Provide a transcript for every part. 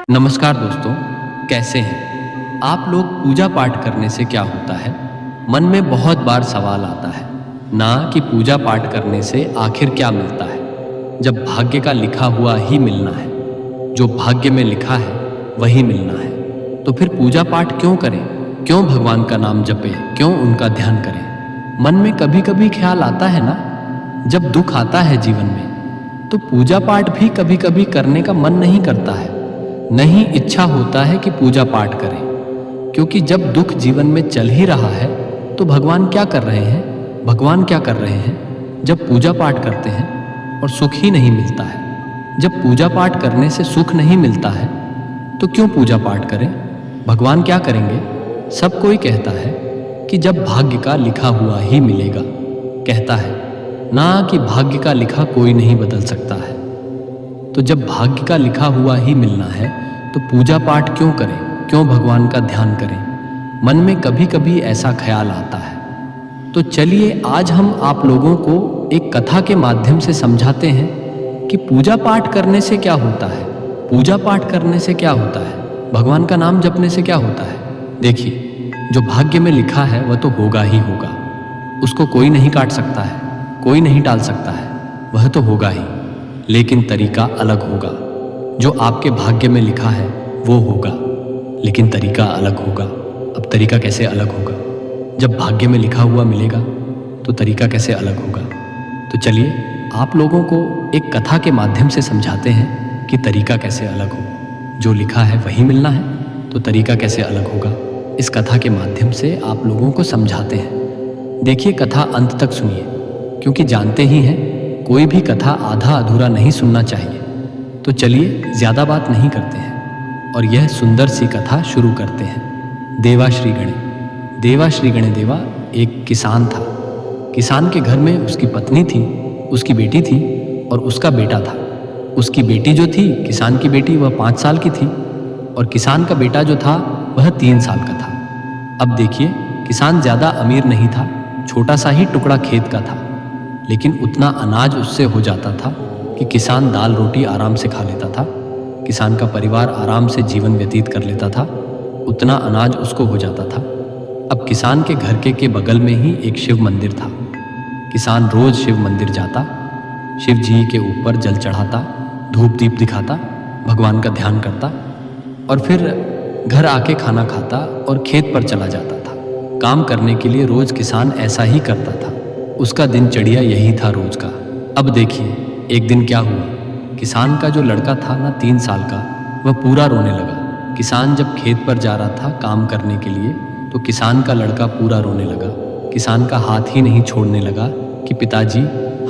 नमस्कार दोस्तों, कैसे हैं आप लोग। पूजा पाठ करने से क्या होता है? मन में बहुत बार सवाल आता है ना कि पूजा पाठ करने से आखिर क्या मिलता है, जब भाग्य का लिखा हुआ ही मिलना है। जो भाग्य में लिखा है वही मिलना है, तो फिर पूजा पाठ क्यों करें? क्यों भगवान का नाम जपें? क्यों उनका ध्यान करें? मन में कभी कभी ख्याल आता है ना, जब दुख आता है जीवन में तो पूजा पाठ भी कभी कभी करने का मन नहीं करता है, नहीं इच्छा होता है कि पूजा पाठ करें। क्योंकि जब दुख जीवन में चल ही रहा है तो भगवान क्या कर रहे हैं? भगवान क्या कर रहे हैं? जब पूजा पाठ करते हैं और सुख ही नहीं मिलता है। जब पूजा पाठ करने से सुख नहीं मिलता है तो क्यों पूजा पाठ करें? भगवान क्या करेंगे? सब कोई कहता है कि जब भाग्य का लिखा हुआ ही मिलेगा, कहता है ना कि भाग्य का लिखा कोई नहीं बदल सकता है। तो जब भाग्य का लिखा हुआ ही मिलना है तो पूजा पाठ क्यों करें? क्यों भगवान का ध्यान करें? मन में कभी कभी ऐसा ख्याल आता है। तो चलिए आज हम आप लोगों को एक कथा के माध्यम से समझाते हैं कि पूजा पाठ करने से क्या होता है, पूजा पाठ करने से क्या होता है, भगवान का नाम जपने से क्या होता है। देखिए, जो भाग्य में लिखा है वह तो होगा ही होगा, उसको कोई नहीं काट सकता है, कोई नहीं टाल सकता है, वह तो होगा ही। लेकिन तरीका अलग होगा। जो आपके भाग्य में लिखा है वो होगा, लेकिन तरीका अलग होगा। अब तरीका कैसे अलग होगा? जब भाग्य में लिखा हुआ मिलेगा तो तरीका कैसे अलग होगा? तो चलिए आप लोगों को एक कथा के माध्यम से समझाते हैं कि तरीका कैसे अलग हो। जो लिखा है वही मिलना है तो तरीका कैसे अलग होगा, इस कथा के माध्यम से आप लोगों को समझाते हैं। देखिए, कथा अंत तक सुनिए, क्योंकि जानते ही हैं कोई भी कथा आधा अधूरा नहीं सुनना चाहिए। तो चलिए ज़्यादा बात नहीं करते हैं और यह सुंदर सी कथा शुरू करते हैं। देवा श्री गणे। देवा श्री गणे देवा एक किसान था। किसान के घर में उसकी पत्नी थी, उसकी बेटी थी और उसका बेटा था। उसकी बेटी जो थी, किसान की बेटी, वह 5 साल की थी और किसान का बेटा जो था वह 3 साल का था। अब देखिए, किसान ज़्यादा अमीर नहीं था, छोटा सा ही टुकड़ा खेत का था, लेकिन उतना अनाज उससे हो जाता था कि किसान दाल रोटी आराम से खा लेता था, किसान का परिवार आराम से जीवन व्यतीत कर लेता था, उतना अनाज उसको हो जाता था। अब किसान के घर के बगल में ही एक शिव मंदिर था। किसान रोज शिव मंदिर जाता, शिव जी के ऊपर जल चढ़ाता, धूप दीप दिखाता, भगवान का ध्यान करता और फिर घर आके खाना खाता और खेत पर चला जाता था। काम करने के लिए रोज किसान ऐसा ही करता था। उसका दिनचर्या यही था रोज का। अब देखिए, एक दिन क्या हुआ, किसान का जो लड़का था ना 3 साल का, वह पूरा रोने लगा। किसान जब खेत पर जा रहा था काम करने के लिए तो किसान का लड़का पूरा रोने लगा। किसान का हाथ ही नहीं छोड़ने लगा कि पिताजी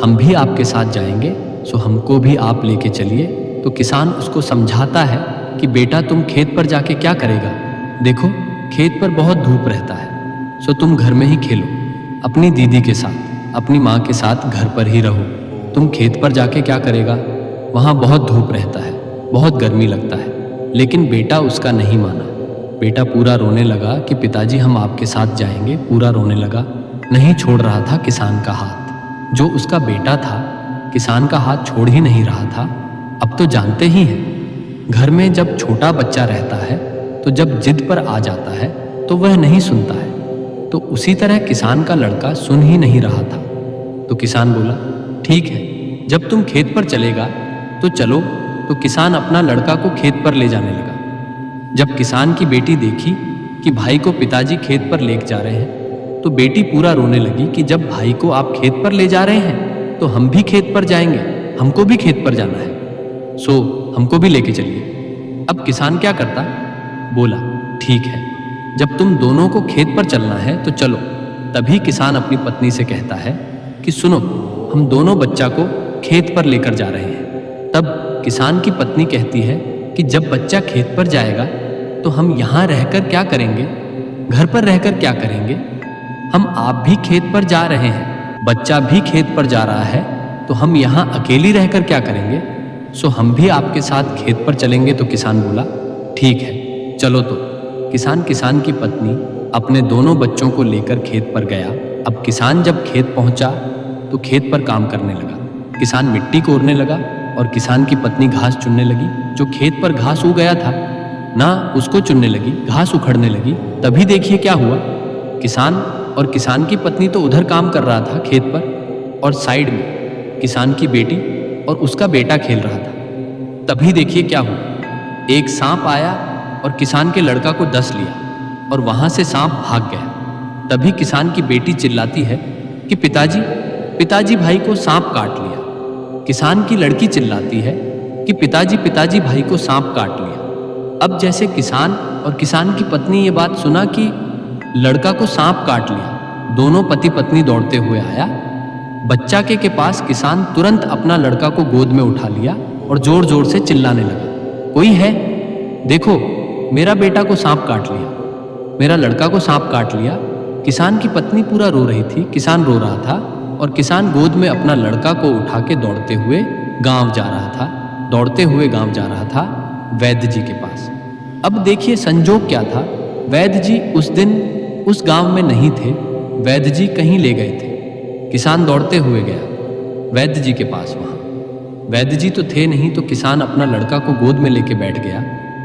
हम भी आपके साथ जाएंगे, सो हमको भी आप लेके चलिए। तो किसान उसको समझाता है कि बेटा तुम खेत पर जाके क्या करेगा, देखो खेत पर बहुत धूप रहता है, सो तुम घर में ही खेलो, अपनी दीदी के साथ, अपनी माँ के साथ घर पर ही रहो। तुम खेत पर जाके क्या करेगा, वहाँ बहुत धूप रहता है, बहुत गर्मी लगता है। लेकिन बेटा उसका नहीं माना। बेटा पूरा रोने लगा कि पिताजी हम आपके साथ जाएंगे, पूरा रोने लगा, नहीं छोड़ रहा था किसान का हाथ। जो उसका बेटा था, किसान का हाथ छोड़ ही नहीं रहा था। अब तो जानते ही हैं, घर में जब छोटा बच्चा रहता है तो जब जिद पर आ जाता है तो वह नहीं सुनता है। तो उसी तरह किसान का लड़का सुन ही नहीं रहा था। तो किसान बोला, ठीक है, जब तुम खेत पर चलेगा तो चलो। तो किसान अपना लड़का को खेत पर ले जाने लगा। जब किसान की बेटी देखी कि भाई को पिताजी खेत पर ले जा रहे हैं तो बेटी पूरा रोने लगी कि जब भाई को आप खेत पर ले जा रहे हैं तो हम भी खेत पर जाएंगे, हमको भी खेत पर जाना है, सो हमको भी लेके चलिए। अब किसान क्या करता, बोला ठीक है, जब तुम दोनों को खेत पर चलना है तो चलो। तभी किसान अपनी पत्नी से कहता है कि सुनो, हम दोनों बच्चा को खेत पर लेकर जा रहे हैं। तब किसान की पत्नी कहती है कि जब बच्चा खेत पर जाएगा तो हम यहाँ रहकर क्या करेंगे, घर पर रहकर क्या करेंगे? हम आप भी खेत पर जा रहे हैं, बच्चा भी खेत पर जा रहा है, तो हम यहाँ अकेली रहकर क्या करेंगे? सो हम भी आपके साथ खेत पर चलेंगे। तो किसान बोला ठीक है, चलो। तो किसान की पत्नी अपने दोनों बच्चों को लेकर खेत पर गया। अब किसान जब खेत पहुंचा तो खेत पर काम करने लगा। किसान मिट्टी कोड़ने लगा और किसान की पत्नी घास चुनने लगी। जो खेत पर घास उग गया था ना, उसको चुनने लगी, घास उखड़ने लगी। तभी देखिए क्या हुआ। किसान और किसान की पत्नी तो उधर काम कर रहा था खेत पर, और साइड में किसान की बेटी और उसका बेटा खेल रहा था। तभी देखिए क्या हुआ। एक सांप आया और किसान के लड़का को डस लिया और वहां से सांप भाग गया। तभी किसान की बेटी चिल्लाती है कि पिताजी, पिताजी, भाई को सांप काट लिया। किसान की लड़की चिल्लाती है कि पिताजी, पिताजी, भाई को सांप काट लिया। अब जैसे किसान और किसान की पत्नी ये बात सुना कि लड़का को सांप काट लिया, दोनों पति पत्नी दौड़ते हुए आया। बच्चा के पास किसान तुरंत अपना लड़का को गोद में उठा लिया और जोर जोर से चिल्लाने लगा, कोई है? देखो, मेरा बेटा को सांप काट लिया, मेरा लड़का को सांप काट लिया। किसान की पत्नी पूरा रो रही थी, किसान रो रहा था, और किसान गोद में अपना लड़का को उठा के दौड़ते हुए गांव जा रहा था, दौड़ते हुए गांव जा रहा था वैद्य जी के पास। अब देखिए संजोग क्या था। वैद्य जी उस दिन उस गांव में नहीं थे, वैद्य जी कहीं ले गए थे। किसान दौड़ते हुए गया वैद्य जी के पास। वहां वैद्य जी तो थे नहीं, तो किसान अपना लड़का को गोद में लेके बैठ गया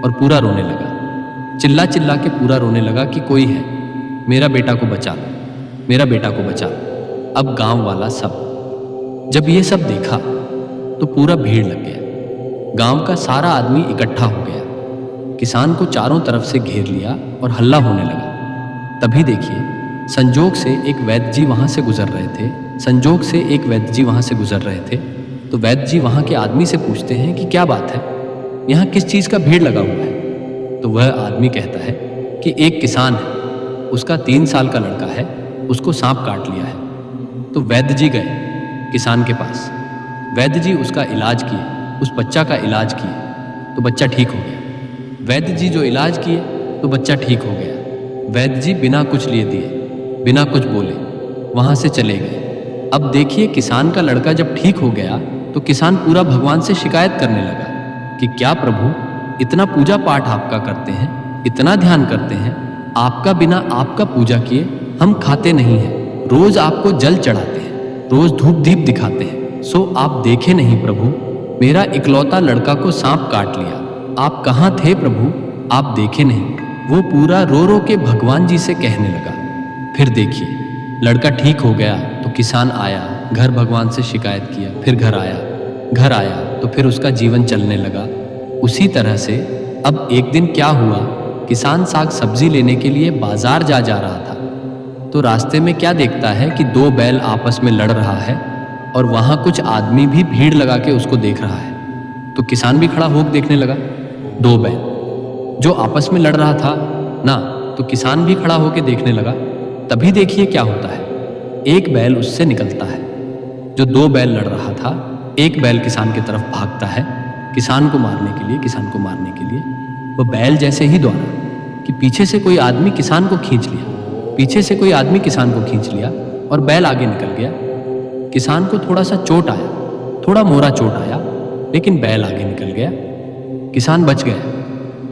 और पूरा रोने लगा, चिल्ला चिल्ला के पूरा रोने लगा कि कोई है, मेरा बेटा को बचा लो, मेरा बेटा को बचा लो। अब गांव वाला सब जब ये सब देखा तो पूरा भीड़ लग गया, गांव का सारा आदमी इकट्ठा हो गया, किसान को चारों तरफ से घेर लिया और हल्ला होने लगा। तभी देखिए संजोग से एक वैद्य जी वहां से गुजर रहे थे, संजोग से एक वैद्य जी वहां से गुजर रहे थे। तो वैद्य जी वहां के आदमी से पूछते हैं कि क्या बात है, यहाँ किस चीज़ का भीड़ लगा हुआ है? तो वह आदमी कहता है कि एक किसान है, उसका 3 साल का लड़का है, उसको सांप काट लिया है। तो वैद्य जी गए किसान के पास, वैद्य जी उसका इलाज किए, उस बच्चा का इलाज किए तो बच्चा ठीक हो गया। वैद्य जी जो इलाज किए तो बच्चा ठीक हो गया। वैद्य जी बिना कुछ लिए दिए, बिना कुछ बोले वहां से चले गए। अब देखिए किसान का लड़का जब ठीक हो गया तो किसान पूरा भगवान से शिकायत करने लगा कि क्या प्रभु, इतना पूजा पाठ आपका करते हैं, इतना ध्यान करते हैं, आपका बिना आपका पूजा किए हम खाते नहीं हैं, रोज आपको जल चढ़ाते हैं, रोज धूप दीप दिखाते हैं, सो आप देखे नहीं प्रभु, मेरा इकलौता लड़का को सांप काट लिया, आप कहाँ थे प्रभु, आप देखे नहीं। वो पूरा रो रो के भगवान जी से कहने लगा। फिर देखिए लड़का ठीक हो गया तो किसान आया, घर भगवान से शिकायत किया, फिर घर आया तो फिर उसका जीवन चलने लगा। उसी तरह से अब एक दिन क्या हुआ, किसान साग सब्जी लेने के लिए बाजार जा रहा था, तो रास्ते में क्या देखता है कि 2 बैल आपस में लड़ रहा है और वहां कुछ आदमी भी भीड़ लगा के उसको देख रहा है। तो किसान भी खड़ा होकर देखने लगा। 2 बैल जो आपस में लड़ रहा था ना, तो किसान भी खड़ा होकर देखने लगा। तभी देखिए क्या होता है, एक बैल उससे निकलता है, जो 2 बैल लड़ रहा था, एक बैल किसान की तरफ भागता है किसान को मारने के लिए, किसान को मारने के लिए। वो बैल जैसे ही दौड़ा कि पीछे से कोई आदमी किसान को खींच लिया, पीछे से कोई आदमी किसान को खींच लिया और बैल आगे निकल गया। किसान को थोड़ा सा चोट आया, थोड़ा मोरा चोट आया, लेकिन बैल आगे निकल गया, किसान बच गया।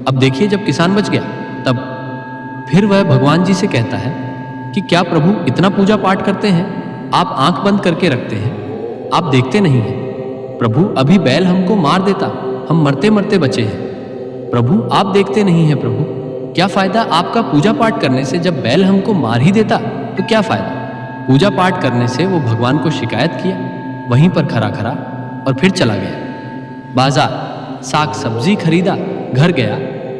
अब देखिए जब किसान बच गया तब फिर वह भगवान जी से कहता है कि क्या प्रभु, इतना पूजा पाठ करते हैं, आप आंख बंद करके रखते हैं, आप देखते नहीं हैं प्रभु, अभी बैल हमको मार देता, हम मरते मरते बचे हैं प्रभु, आप देखते नहीं हैं प्रभु, क्या फायदा आपका पूजा पाठ करने से, जब बैल हमको मार ही देता तो क्या फायदा। पूजा पाठ करने से वो भगवान को शिकायत किया, वहीं पर खरा खरा, और फिर चला गया बाजार, साग सब्जी खरीदा, घर गया।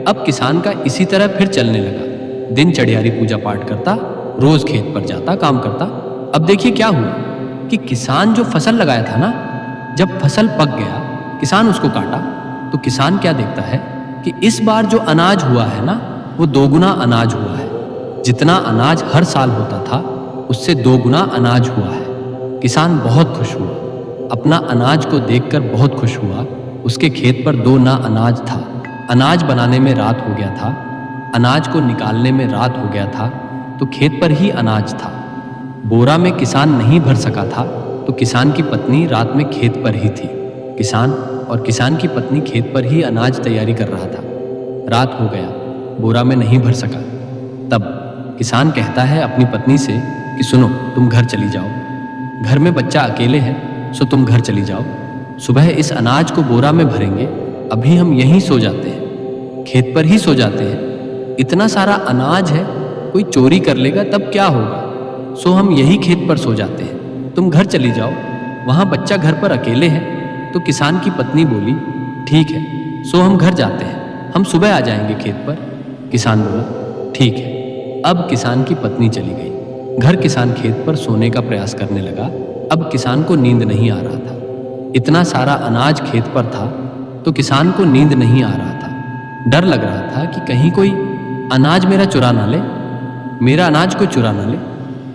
अब किसान का इसी तरह फिर चलने लगा, दिन चढ़ियारी पूजा पाठ करता, रोज खेत पर जाता, काम करता। अब देखिए क्या हुआ कि किसान जो फसल लगाया था ना, जब फसल पक गया, किसान उसको काटा, तो किसान क्या देखता है कि इस बार जो अनाज हुआ है ना, वो 2 गुना अनाज हुआ है। जितना अनाज हर साल होता था उससे 2 गुना अनाज हुआ है। किसान बहुत खुश हुआ, अपना अनाज को देखकर बहुत खुश हुआ। उसके खेत पर 2 ना अनाज था, अनाज बनाने में रात हो गया था, अनाज को निकालने में रात हो गया था, तो खेत पर ही अनाज था। बोरा में किसान नहीं भर सका था, तो किसान की पत्नी रात में खेत पर ही थी। किसान और किसान की पत्नी खेत पर ही अनाज तैयारी कर रहा था। रात हो गया, बोरा में नहीं भर सका। तब किसान कहता है अपनी पत्नी से कि सुनो, तुम घर चली जाओ, घर में बच्चा अकेले है, सो तुम घर चली जाओ, सुबह इस अनाज को बोरा में भरेंगे, अभी हम यहीं सो जाते हैं, खेत पर ही सो जाते हैं। इतना सारा अनाज है, कोई चोरी कर लेगा तब क्या होगा, सो हम यही खेत पर सो जाते हैं। तुम घर चली जाओ, वहाँ बच्चा घर पर अकेले है। तो किसान की पत्नी बोली, ठीक है, सो हम घर जाते हैं, हम सुबह आ जाएंगे खेत पर। किसान बोला, ठीक है। अब किसान की पत्नी चली गई। घर किसान खेत पर सोने का प्रयास करने लगा। अब किसान को नींद नहीं आ रहा था। इतना सारा अनाज खेत पर था तो किसान को नींद नहीं आ रहा था। डर लग रहा था कि कहीं कोई अनाज मेरा चुरा ना ले, मेरा अनाज कोई चुरा ना ले।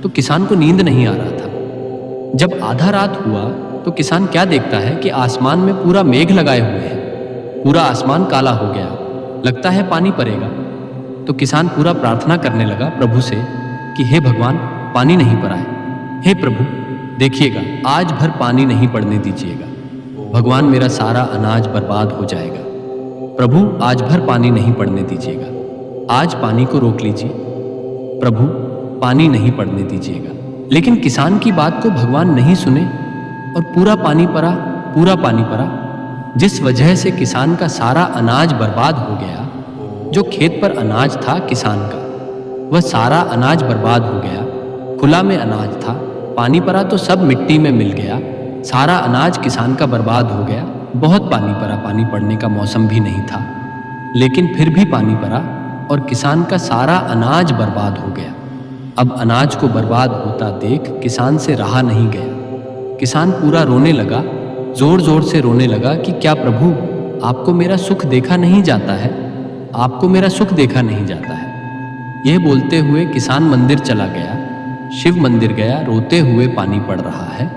तो किसान को नींद नहीं आ रहा था। जब आधा रात हुआ तो किसान क्या देखता है कि आसमान में पूरा मेघ लगाए हुए हैं, पूरा आसमान काला हो गया, लगता है पानी पड़ेगा। तो किसान पूरा प्रार्थना करने लगा प्रभु से कि हे भगवान, पानी नहीं पड़ा है। हे प्रभु, देखिएगा, आज भर पानी नहीं पड़ने दीजिएगा, भगवान मेरा सारा अनाज बर्बाद हो जाएगा। प्रभु, आज भर पानी नहीं पड़ने दीजिएगा, आज पानी को रोक लीजिए, प्रभु पानी नहीं पड़ने दीजिएगा। लेकिन किसान की बात को भगवान नहीं सुने और पूरा पानी पड़ा, पूरा पानी पड़ा, जिस वजह से किसान का सारा अनाज बर्बाद हो गया। जो खेत पर अनाज था किसान का, वह सारा अनाज बर्बाद हो गया। खुला में अनाज था, पानी पड़ा तो सब मिट्टी में मिल गया। सारा अनाज किसान का बर्बाद हो गया। बहुत पानी पड़ा, पानी पड़ने का मौसम भी नहीं था, लेकिन फिर भी पानी पड़ा और किसान का सारा अनाज बर्बाद हो गया। अब अनाज को बर्बाद होता देख किसान से रहा नहीं गया। किसान पूरा रोने लगा, जोर जोर से रोने लगा कि क्या प्रभु, आपको मेरा सुख देखा नहीं जाता है, आपको मेरा सुख देखा नहीं जाता है। यह बोलते हुए किसान मंदिर चला गया, शिव मंदिर गया। रोते हुए पानी पड़ रहा है।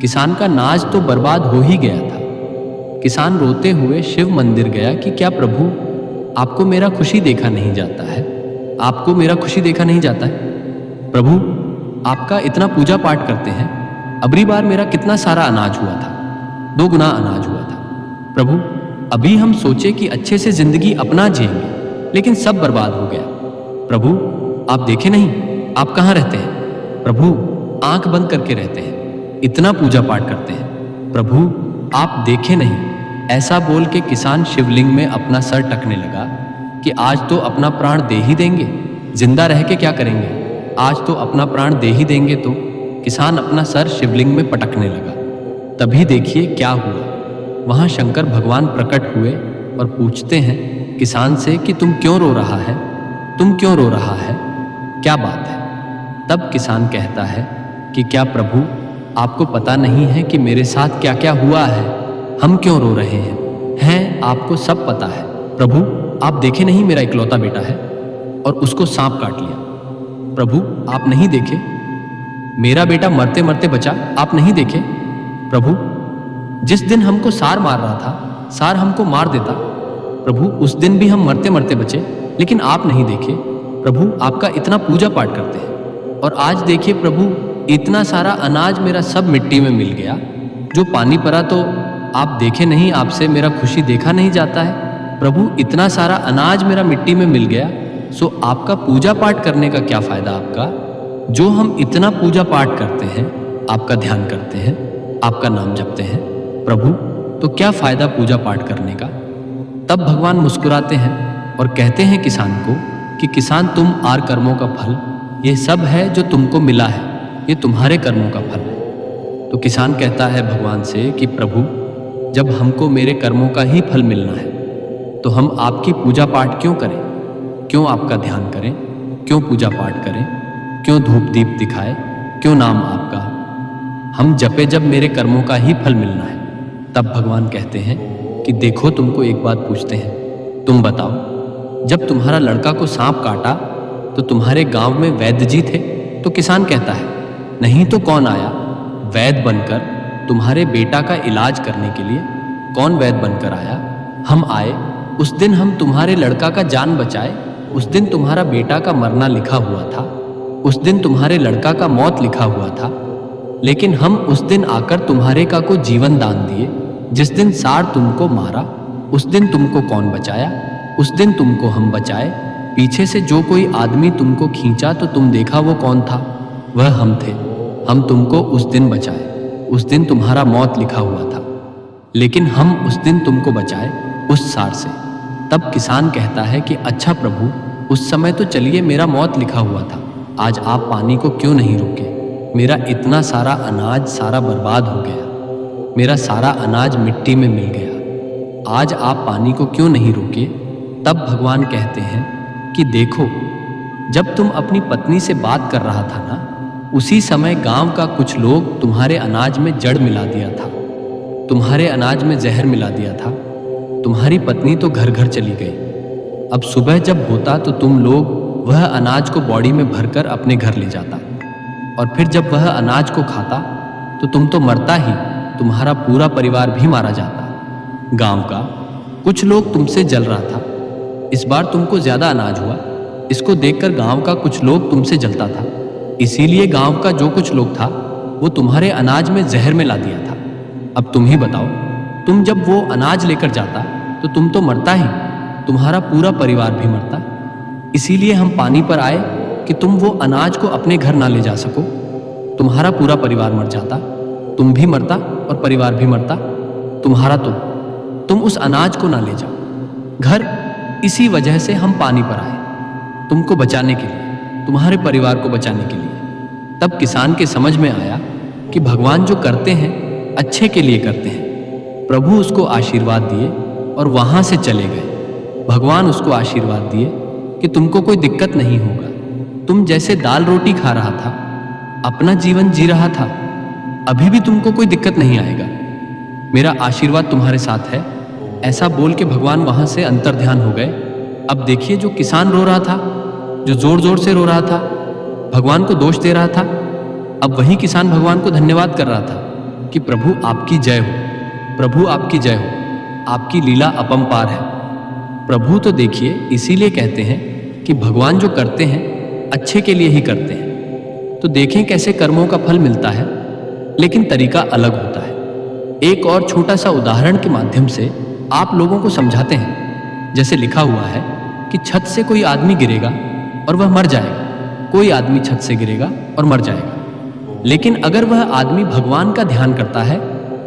किसान का नाज तो बर्बाद हो ही गया था। किसान रोते हुए शिव मंदिर गया कि क्या प्रभु, आपको मेरा खुशी देखा नहीं जाता है, आपको मेरा खुशी देखा नहीं जाता है। प्रभु, आपका इतना पूजा पाठ करते हैं, अबरी बार मेरा कितना सारा अनाज हुआ था, 2 गुना अनाज हुआ था। प्रभु, अभी हम सोचे कि अच्छे से जिंदगी अपना जिएंगे, लेकिन सब बर्बाद हो गया। प्रभु, आप देखे नहीं, आप कहाँ रहते हैं? प्रभु, आंख बंद करके रहते हैं, इतना पूजा पाठ करते हैं, प्रभु आप देखे नहीं। ऐसा बोल के किसान शिवलिंग में अपना सर टकने लगा कि आज तो अपना प्राण दे ही देंगे, जिंदा रह के क्या करेंगे, आज तो अपना प्राण दे ही देंगे। तो किसान अपना सर शिवलिंग में पटकने लगा। तभी देखिए क्या हुआ, वहाँ शंकर भगवान प्रकट हुए और पूछते हैं किसान से कि तुम क्यों रो रहा है, तुम क्यों रो रहा है, क्या बात है। तब किसान कहता है कि क्या प्रभु, आपको पता नहीं है कि मेरे साथ क्या क्या हुआ है, हम क्यों रो रहे हैं आपको सब पता है। प्रभु, आप देखे नहीं, मेरा इकलौता बेटा है और उसको सांप काट लिया। प्रभु, आप नहीं देखे, मेरा बेटा मरते मरते बचा, आप नहीं देखे। प्रभु, जिस दिन हमको सार मार रहा था, सार हमको मार देता, प्रभु उस दिन भी हम मरते मरते बचे, लेकिन आप नहीं देखे। प्रभु, आपका इतना पूजा पाठ करते हैं और आज देखिए प्रभु, इतना सारा अनाज मेरा सब मिट्टी में मिल गया। जो पानी पड़ा तो आप देखे नहीं, आपसे मेरा खुशी देखा नहीं जाता है। प्रभु, इतना सारा अनाज मेरा मिट्टी में मिल गया, सो आपका पूजा पाठ करने का क्या फायदा आपका। जो हम इतना पूजा पाठ करते हैं, आपका ध्यान करते हैं, आपका नाम जपते हैं, प्रभु तो क्या फायदा पूजा पाठ करने का। तब भगवान मुस्कुराते हैं और कहते हैं किसान को कि किसान, तुम आर कर्मों का फल, ये सब है जो तुमको मिला है, ये तुम्हारे कर्मों का फल है। तो किसान कहता है भगवान से कि प्रभु, जब हमको मेरे कर्मों का ही फल मिलना है तो हम आपकी पूजा पाठ क्यों करें, क्यों आपका ध्यान करें, क्यों पूजा पाठ करें, क्यों धूप दीप दिखाए, क्यों नाम आपका हम जपे जब मेरे कर्मों का ही फल मिलना है। तब भगवान कहते हैं कि देखो, तुमको एक बात पूछते हैं, तुम बताओ, जब तुम्हारा लड़का को सांप काटा तो तुम्हारे गांव में वैद्य जी थे। तो किसान कहता है नहीं तो कौन आया, वैद्य बनकर तुम्हारे बेटा का इलाज करने के लिए कौन वैद्य बनकर आया, हम आए। उस दिन हम तुम्हारे लड़का का जान बचाए, उस दिन तुम्हारा बेटा का मरना लिखा हुआ था, उस दिन तुम्हारे लड़का का मौत लिखा हुआ था, लेकिन हम उस दिन आकर तुम्हारे का को जीवन दान दिए। जिस दिन सार तुमको मारा, उस दिन तुमको कौन बचाया, उस दिन तुमको हम बचाए। पीछे से जो कोई आदमी तुमको खींचा तो तुम देखा वो कौन था, वह हम थे, हम तुमको उस दिन बचाए, उस दिन तुम्हारा मौत लिखा हुआ था। लेकिन हम उस दिन तुमको बचाए उस सार से। तब किसान कहता है कि अच्छा प्रभु, उस समय तो चलिए मेरा मौत लिखा हुआ था, आज आप पानी को क्यों नहीं रोके? मेरा इतना सारा अनाज सारा बर्बाद हो गया, मेरा सारा अनाज मिट्टी में मिल गया, आज आप पानी को क्यों नहीं रोके? तब भगवान कहते हैं कि देखो, जब तुम अपनी पत्नी से बात कर रहा था ना, उसी समय गांव का कुछ लोग तुम्हारे अनाज में जड़ मिला दिया था, तुम्हारे अनाज में जहर मिला दिया था। तुम्हारी पत्नी तो घर घर चली गई। अब सुबह जब होता तो तुम लोग वह अनाज को बॉडी में भरकर अपने घर ले जाता, और फिर जब वह अनाज को खाता तो तुम तो मरता ही, तुम्हारा पूरा परिवार भी मारा जाता। गांव का कुछ लोग तुमसे जल रहा था, इस बार तुमको ज्यादा अनाज हुआ, इसको देखकर गांव का कुछ लोग तुमसे जलता था, इसीलिए गांव का जो कुछ लोग था वो तुम्हारे अनाज में जहर मिला दिया था। अब तुम ही बताओ, तुम जब वो अनाज लेकर जाता तो तुम तो मरता ही, तुम्हारा पूरा परिवार भी मरता। इसीलिए हम पानी पर आए कि तुम वो अनाज को अपने घर ना ले जा सको, तुम्हारा पूरा परिवार मर जाता, तुम भी मरता और परिवार भी मरता, तुम्हारा तो तुम उस अनाज को ना ले जाओ घर। इसी वजह से हम पानी पर आए, तुमको बचाने के लिए, तुम्हारे परिवार को बचाने के लिए। तब किसान के समझ में आया कि भगवान जो करते हैं अच्छे के लिए करते हैं। प्रभु उसको आशीर्वाद दिए और वहां से चले गए। भगवान उसको आशीर्वाद दिए कि तुमको कोई दिक्कत नहीं होगा, तुम जैसे दाल रोटी खा रहा था, अपना जीवन जी रहा था, अभी भी तुमको कोई दिक्कत नहीं आएगा, मेरा आशीर्वाद तुम्हारे साथ है। ऐसा बोल के भगवान वहां से अंतर्ध्यान हो गए। अब देखिए, जो किसान रो रहा था, जो जोर जोर से रो रहा था, भगवान को दोष दे रहा था, अब वही किसान भगवान को धन्यवाद कर रहा था कि प्रभु आपकी जय हो, प्रभु आपकी जय हो, आपकी लीला अपरंपार है। प्रभु तो देखिए, इसीलिए कहते हैं कि भगवान जो करते हैं अच्छे के लिए ही करते हैं। तो देखें कैसे कर्मों का फल मिलता है, लेकिन तरीका अलग होता है। एक और छोटा सा उदाहरण के माध्यम से आप लोगों को समझाते हैं। जैसे लिखा हुआ है कि छत से कोई आदमी गिरेगा और वह मर जाएगा, कोई आदमी छत से गिरेगा और मर जाएगा। लेकिन अगर वह आदमी भगवान का ध्यान करता है,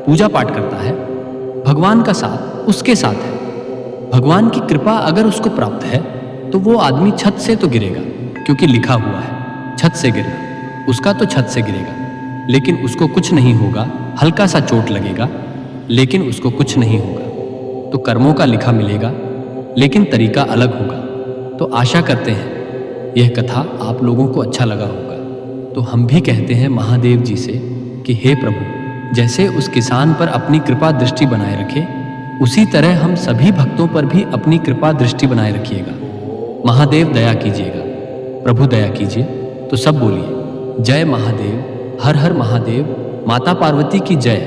पूजा पाठ करता है, भगवान का साथ उसके साथ है, भगवान की कृपा अगर उसको प्राप्त है, तो वो आदमी छत से तो गिरेगा, क्योंकि लिखा हुआ है छत से गिरना, उसका तो छत से गिरेगा, लेकिन उसको कुछ नहीं होगा, हल्का सा चोट लगेगा, लेकिन उसको कुछ नहीं होगा। तो कर्मों का लिखा मिलेगा, लेकिन तरीका अलग होगा। तो आशा करते हैं यह कथा आप लोगों को अच्छा लगा होगा। तो हम भी कहते हैं महादेव जी से कि हे प्रभु, जैसे उस किसान पर अपनी कृपा दृष्टि बनाए रखे, उसी तरह हम सभी भक्तों पर भी अपनी कृपा दृष्टि बनाए रखिएगा। महादेव दया कीजिएगा, प्रभु दया कीजिए। तो सब बोलिए जय महादेव, हर हर महादेव, माता पार्वती की जय।